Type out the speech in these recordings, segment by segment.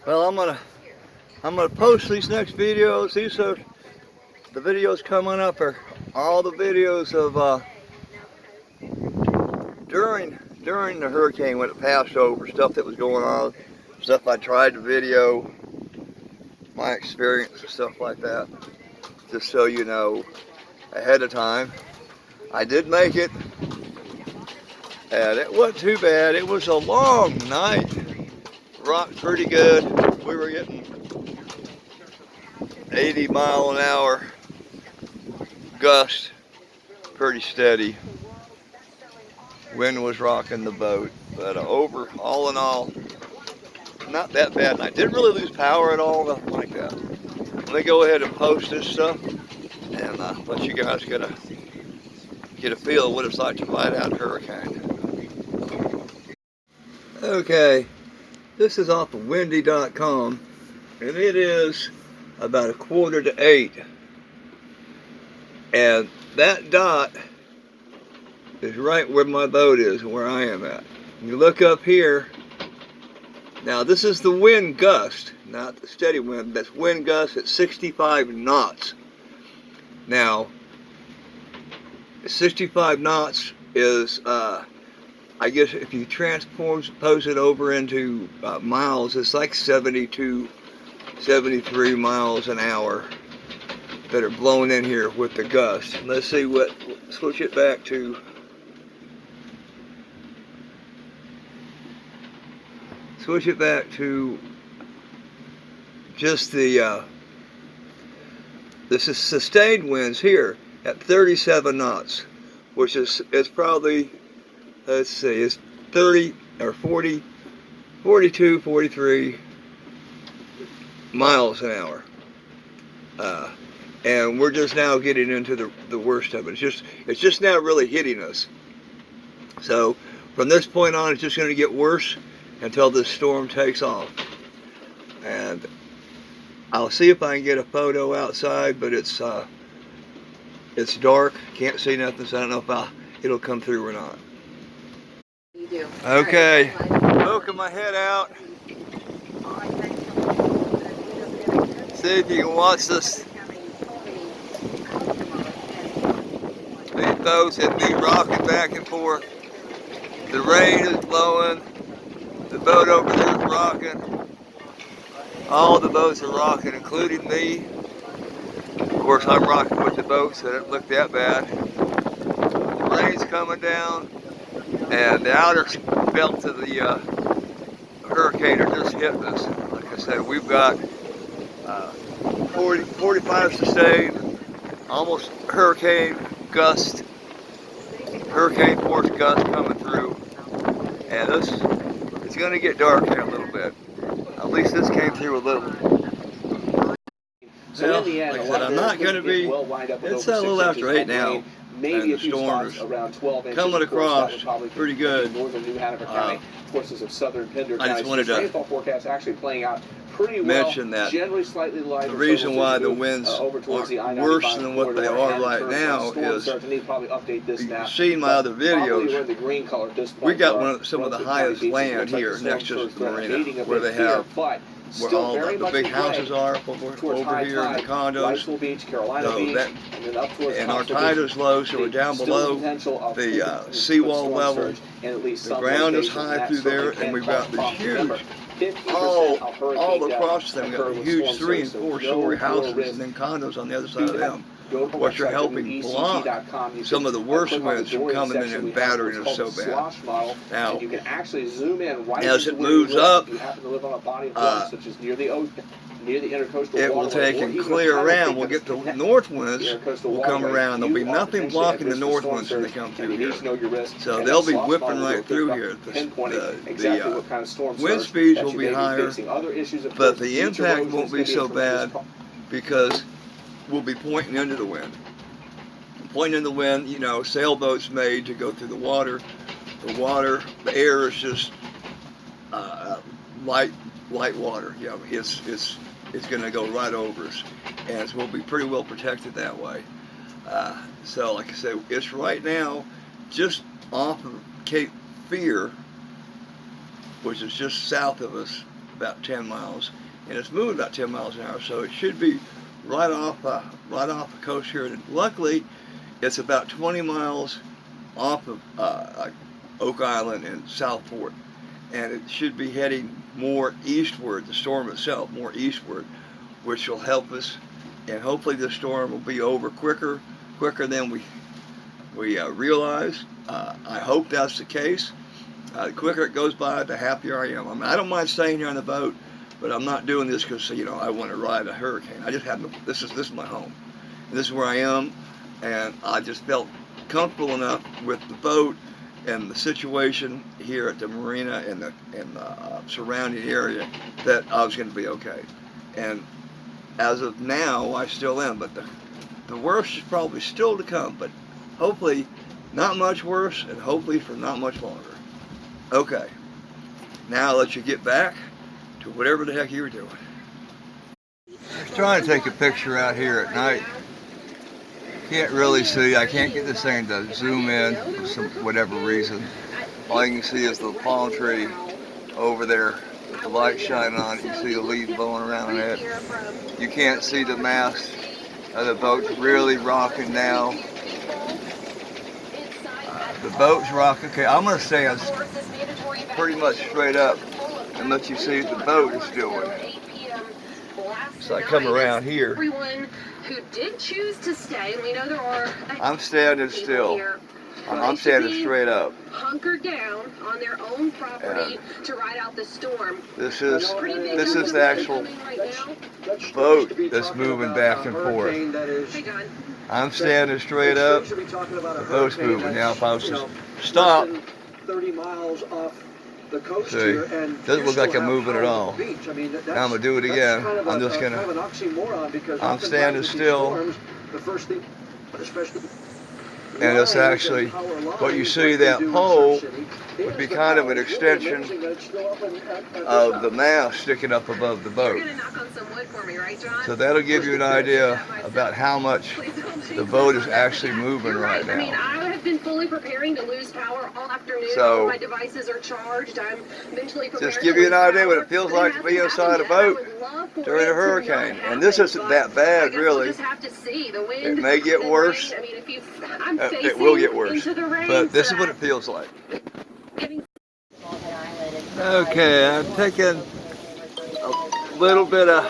Well, I'm gonna post these next videos. These are the videos coming up are all the videos of during the hurricane when it passed over, stuff that was going on, stuff I tried to video, my experience and stuff like that. Just so you know ahead of time. I did make it, and it wasn't too bad. It was a long night. Rocked pretty good. We were getting 80-mile-an-hour gust, pretty steady. Wind was rocking the boat, but all in all, not that bad. And I didn't really lose power at all, nothing like that. Let me go ahead and post this stuff and let you guys get a feel of what it's like to ride out a hurricane. Okay, this is off of windy.com, and it is about 7:45, and that dot is right where my boat is, where I am at. You look up here. Now this is the wind gust, not the steady wind. That's wind gust at 65 knots. Now, 65 knots is, I guess if you transpose it over into miles, it's like 72, 73 miles an hour that are blown in here with the gust. Let's see switch it back to just this is sustained winds here at 37 knots, which is probably, let's see, it's 30 or 40, 42, 43 miles an hour. And we're just now getting into the worst of it. It's just now really hitting us. So from this point on, it's just going to get worse until this storm takes off. And I'll see if I can get a photo outside, but it's dark, can't see nothing, so I don't know if it'll come through or not. You do. Okay, poking my head out. See if you can watch this. These boats have been rocking back and forth. The rain is blowing. The boat over there is rocking. All the boats are rocking, including me. Of course, I'm rocking with the boat, so it doesn't look that bad. The rain's coming down, and the outer belts of the hurricane are just hitting us. Like I said, we've got 45 sustained, almost hurricane force gust coming through, and it's going to get dark here a little bit. At least this came through a little. So in the end, like I said, I'm not going to be. It's a little after 8 now, and the storm is around 12 inches coming across pretty good. Northern New Hanover County, portions of southern Pender I County. just wanted to rainfall forecast actually playing out pretty mention well. that Generally slightly lighter. the reason why the winds over towards the aren't worse than what they are right now is, probably update this you've seen my other videos, the green color at this we point got some of the highest land here next to the marina, where they have where all the big houses are over here in the condos. Beach, Carolina So Beach, that, and then up towards and our tide is low, so we're down below the seawall level. The ground is high through there, and we've got these huge, all across them, we've got huge 3- and 4-story houses and then condos on the other side of them, which are helping block some of the worst winds from coming in and battering us so bad. Now, as it moves up, it will take and clear around. We'll get the north winds will come around. There'll be nothing blocking the north winds when they come through here. So they'll be whipping right through here. The wind speeds will be higher, but the impact won't be so bad because we'll be pointing into the wind. Pointing in the wind, you know, sailboats made to go through the water. The air is just light water. You know, it's going to go right over us, and so we'll be pretty well protected that way. So, like I said, it's right now just off of Cape Fear, which is just south of us, about 10 miles, and it's moving about 10 miles an hour, so it should be right off the coast here. And luckily, it's about 20 miles off of Oak Island and Southport, and it should be heading more eastward, the storm itself, more eastward, which will help us, and hopefully the storm will be over quicker than we realize. I hope that's the case. The quicker it goes by, the happier I am. I mean, I don't mind staying here on the boat, but I'm not doing this because, you know, I want to ride a hurricane. I just have this is my home. And this is where I am, and I just felt comfortable enough with the boat and the situation here at the marina and the surrounding area that I was going to be okay. And as of now, I still am, but the worst is probably still to come, but hopefully not much worse, and hopefully for not much longer. Okay, now I'll let you get back to whatever the heck you were doing. I was trying to take a picture out here at night. Can't really see. I can't get this thing to zoom in for some whatever reason. All you can see is the palm tree over there with the light shining on it. You see the leaves blowing around it. You can't see the mast of the boat's really rocking now. The boat's rocking. Okay, I'm going to stand pretty much straight up and let you see what the boat is doing. So I come around here. Everyone who did choose to stay, and we know there are. I'm standing still. I'm standing straight up. Hunkered down on their own property to ride out the storm. This is the actual boat that's moving back and forth. I'm standing straight up. The boat's moving. Now if I was to stop, 30 miles off the coast see, here, and doesn't look like I'm moving at all. I mean, Now I'm gonna do it again. I'm just gonna. I'm standing still. The first thing, especially. And it's actually, what you see, that pole would be kind of an extension of the mast sticking up above the boat. So that'll give you an idea about how much the boat is actually moving right I mean, now. I have been fully preparing to lose power all afternoon. So, all my devices are charged. I'm mentally prepared. Just give you an idea what it feels like to be inside a boat during a hurricane. And this isn't that bad, really. It may get worse. It will get worse. But this is what it feels like. Okay, I'm taking a little bit of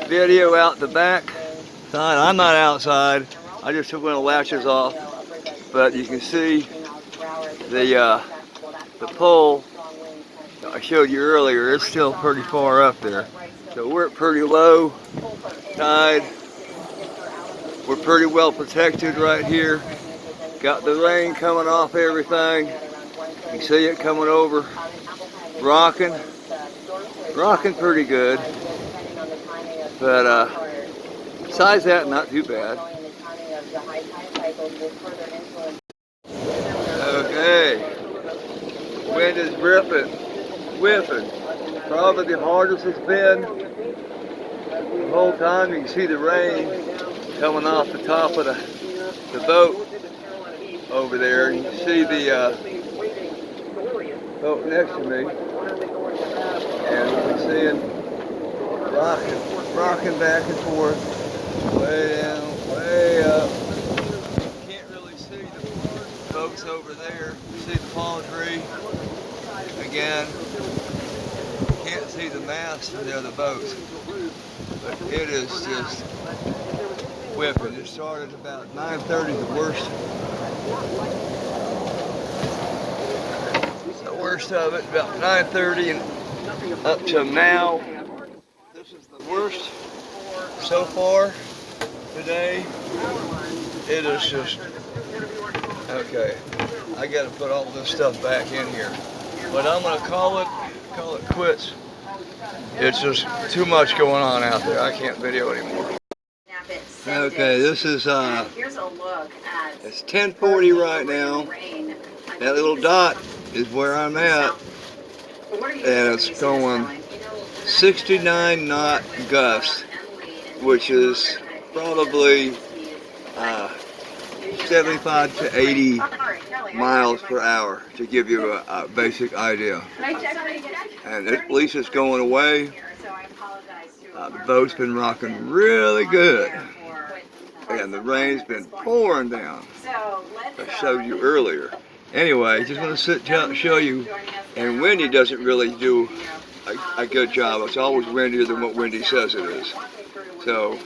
video out the back side. I'm not outside. I just took one of the latches off. But you can see the pole I showed you earlier. It's still pretty far up there. So we're at pretty low tide. We're pretty well protected right here. Got the rain coming off everything. You see it coming over, rocking pretty good. But besides that, not too bad. Okay, wind is whipping. Probably the hardest it's been the whole time. You can see the rain coming off the top of the boat over there. You can see the boat next to me, and you can see it rocking back and forth, way down, way up. You can't really see the boats over there. You see the palm tree again. You can't see the mast of the other boats, but it is just whipping. It started about 9:30, the worst of it, about 9:30 and up to now. This is the worst so far today. It is just, okay, I gotta put all this stuff back in here. But I'm gonna call it quits. It's just too much going on out there. I can't video anymore. Okay, this is it's 10:40 right now. That little dot is where I'm at, and it's going 69 knot gust, which is probably 75 to 80 miles per hour to give you a basic idea. And at least it's going away. The boat's been rocking really good. And the rain's been pouring down. I showed you earlier. Anyway, just want to show you, and Wendy doesn't really do a good job. It's always windier than what Wendy says it is. So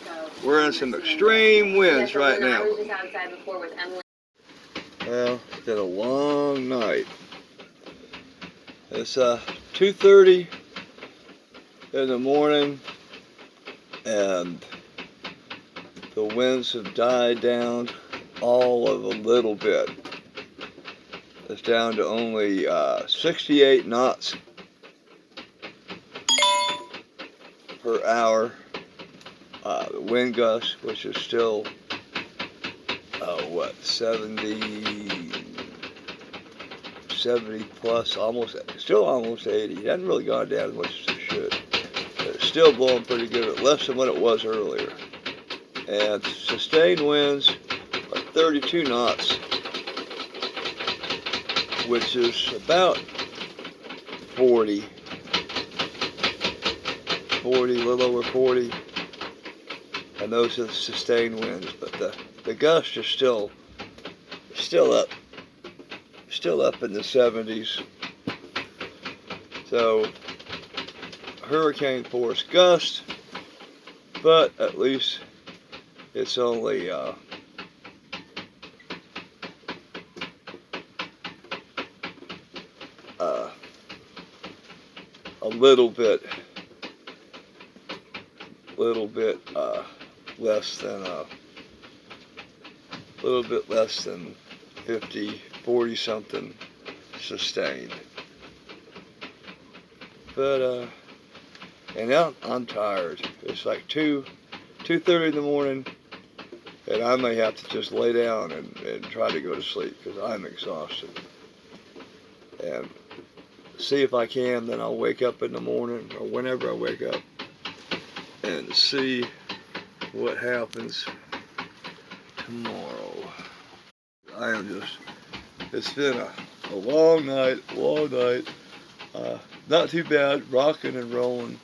we're in some extreme winds right now. Well, it's been a long night. It's 2:30 in the morning, and the winds have died down all of a little bit. It's down to only 68 knots per hour. The wind gust, which is still, 70 plus, still almost 80. It hasn't really gone down as much as it should. But it's still blowing pretty good, less than what it was earlier. And sustained winds are 32 knots, which is about 40, a little over 40. And those are the sustained winds, but the gust is still up in the 70s. So hurricane force gust, but at least it's only a little bit less than 50, 40 something sustained. But and now I'm tired. It's like 2:30 in the morning, and I may have to just lay down and try to go to sleep because I'm exhausted. And see if I can, then I'll wake up in the morning or whenever I wake up and see what happens tomorrow. It's been a long night. Not too bad, rocking and rolling,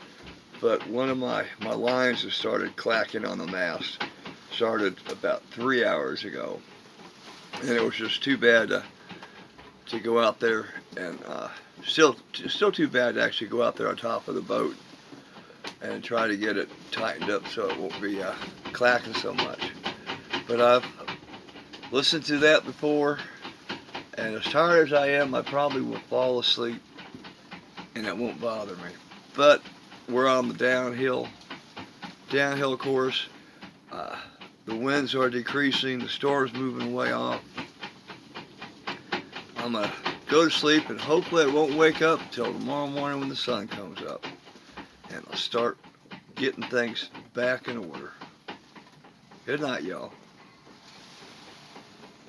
but one of my lines has started clacking on the mast. Started about 3 hours ago, and it was just too bad to go out there, and still too bad to actually go out there on top of the boat and try to get it tightened up so it won't be clacking so much. But I've listened to that before, and as tired as I am, I probably will fall asleep and it won't bother me. But we're on the downhill course. The winds are decreasing, the storm's moving way off. I'm gonna go to sleep, and hopefully I won't wake up till tomorrow morning when the sun comes up, and I'll start getting things back in order. Good night, y'all.